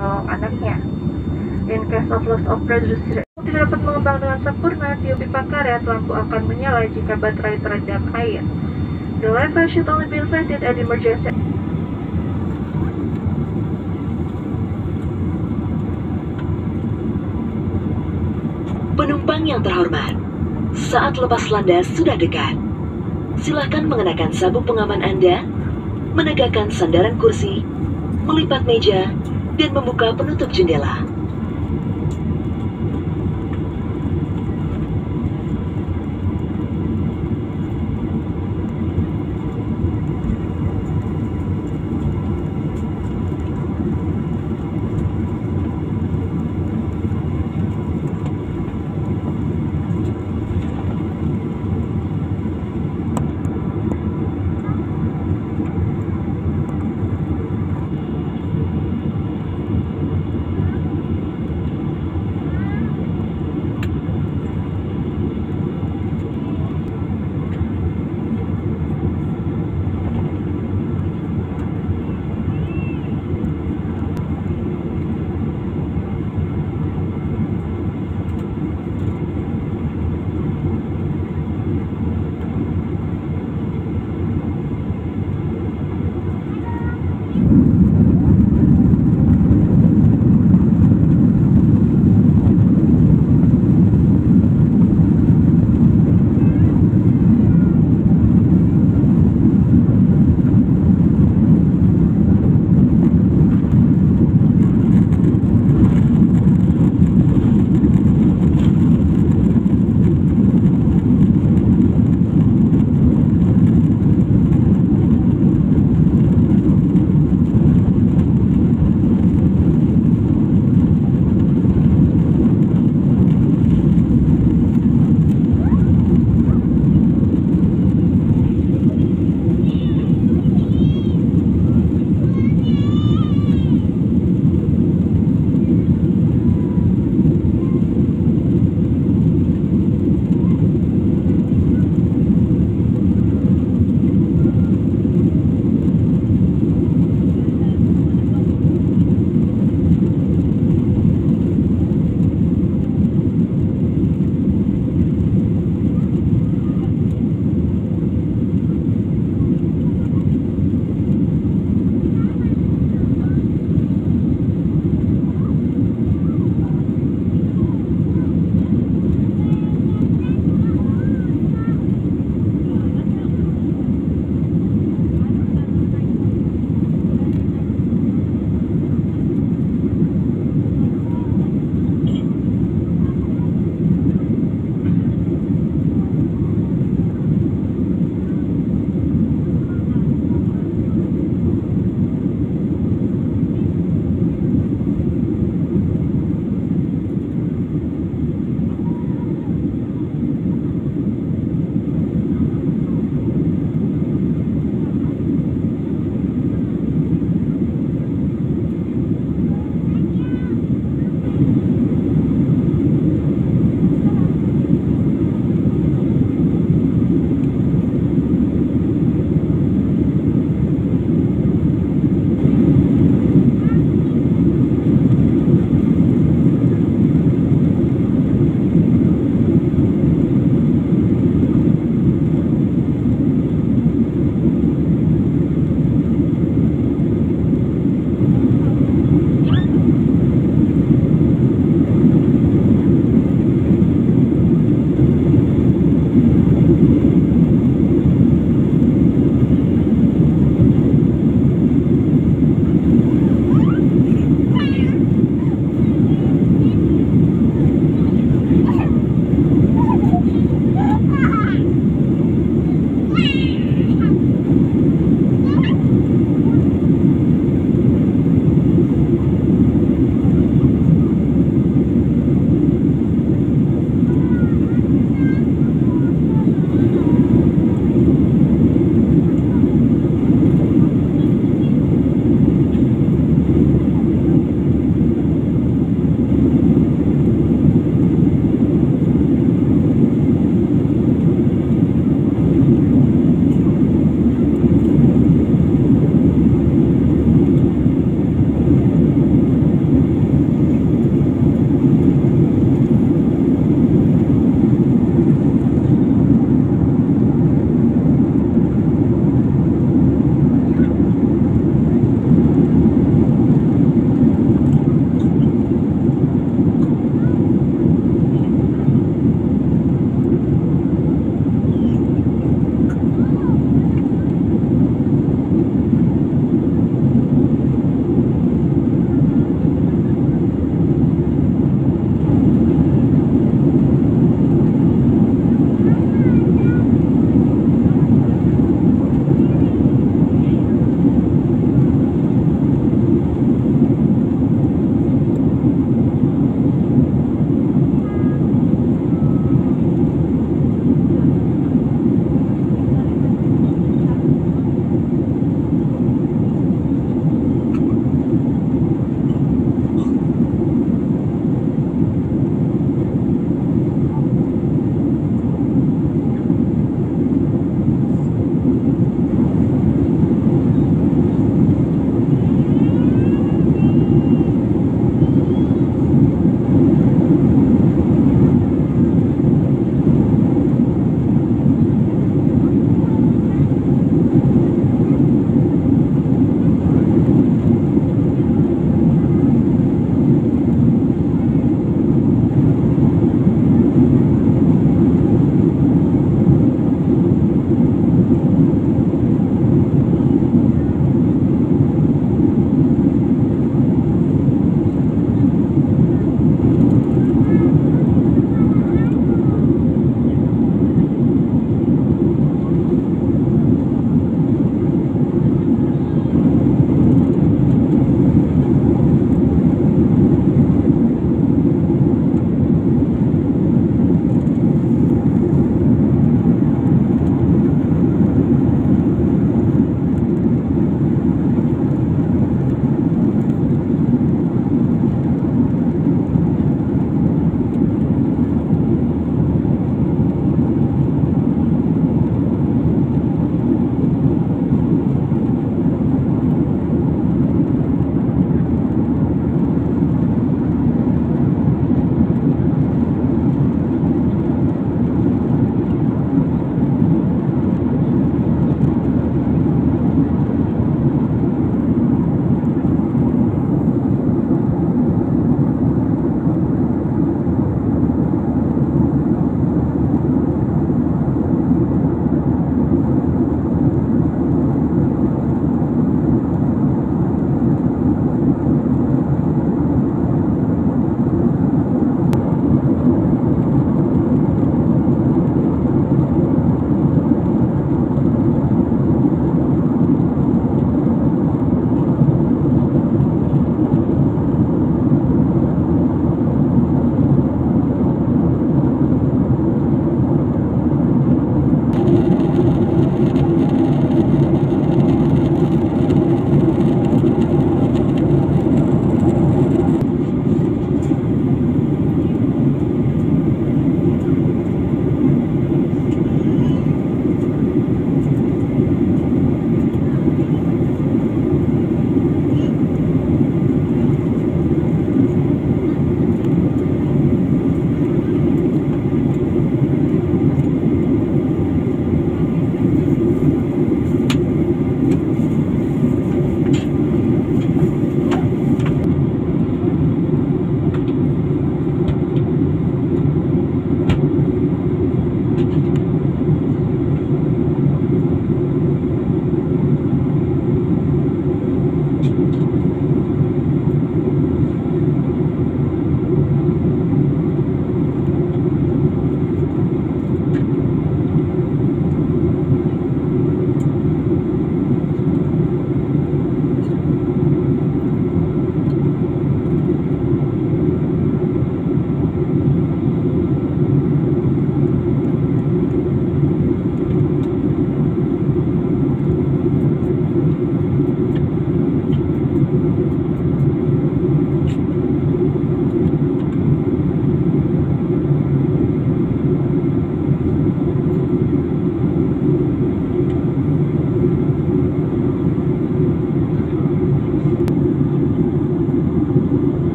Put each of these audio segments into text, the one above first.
anaknya. In case of loss of prejudice tidak dapat mengembang dengan sempurna, tiup pipa karet, lampu akan menyala jika baterai terendam air. The lever should only be inflated at emergency. Penumpang yang terhormat, saat lepas landas sudah dekat. Silakan mengenakan sabuk pengaman Anda, menegakkan sandaran kursi, melipat meja, dan membuka penutup jendela.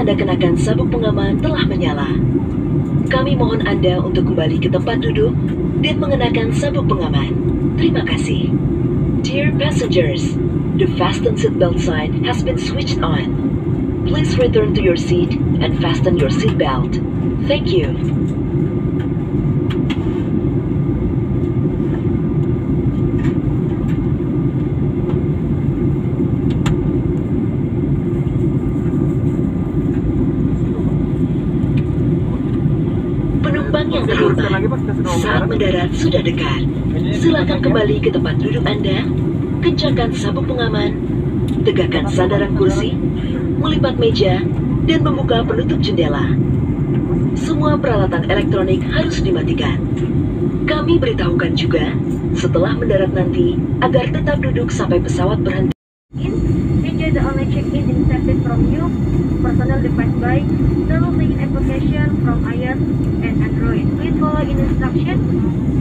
Anda kenakan sabuk pengaman telah menyala. Kami mohon Anda untuk kembali ke tempat duduk dan mengenakan sabuk pengaman. Terima kasih. Dear passengers, the fasten seatbelt sign has been switched on. Please return to your seat and fasten your seatbelt. Thank you. Penumpang yang terhormat, saat mendarat sudah dekat. Silakan kembali ke tempat duduk Anda, kencangkan sabuk pengaman, tegakkan sandaran kursi, melipat meja, dan membuka penutup jendela. Semua peralatan elektronik harus dimatikan. Kami beritahukan juga, setelah mendarat nanti, agar tetap duduk sampai pesawat berhenti. Enjoy the online check-in incentive from you, personal device by downloading application from iOS and Android. Please follow instructions.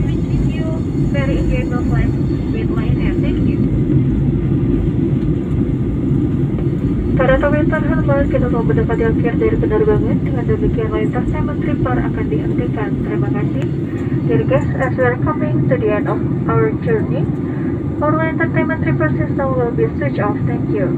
Please wish you very enjoyable flight with Lion Air. Thank you. Para tamu yang terhormat, kita mau mendapati akhir dari penerbangan. Dengan demikian, Lion Entertainment Tripper akan dihentikan. Terima kasih. Dear guests, as we are coming to the end of our journey, our Lion Entertainment Tripper system will be switched off. Thank you.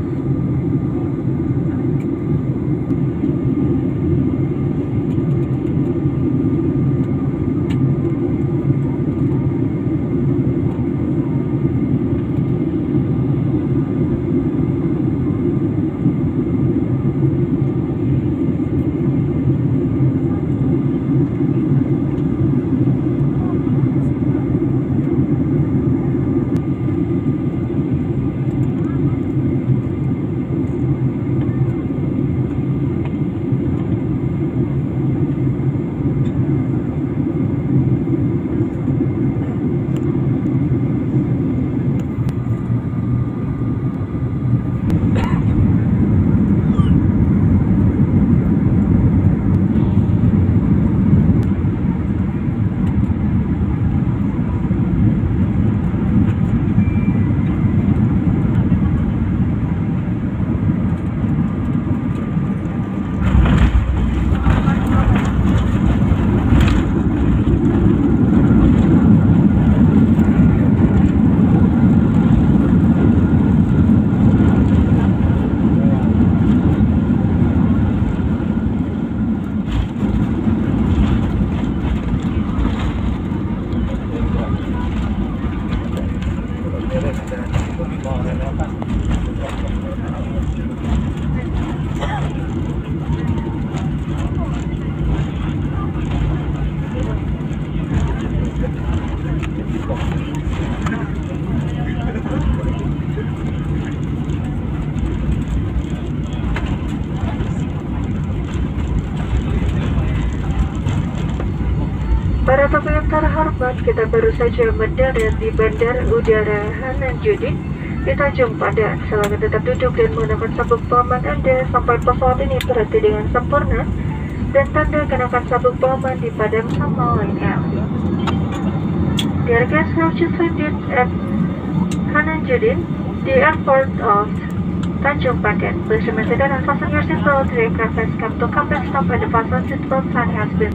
Para tamu yang terhormat, kita baru saja mendarat di Bandara Udara Hanan Judin di Tanjung Padang. Selamat tetap duduk dan menggunakan sabuk pengaman Anda sampai pesawat ini berhenti dengan sempurna dan tanda kenakan sabuk pengaman dipadam sama Lion Air. Dear guests who have just landed at Hanan Judin, the airport of Tanjung Padang, please remain seated and fasten your seatbelt. The aircraft has come to complete stop and the fasten seatbelt sign has been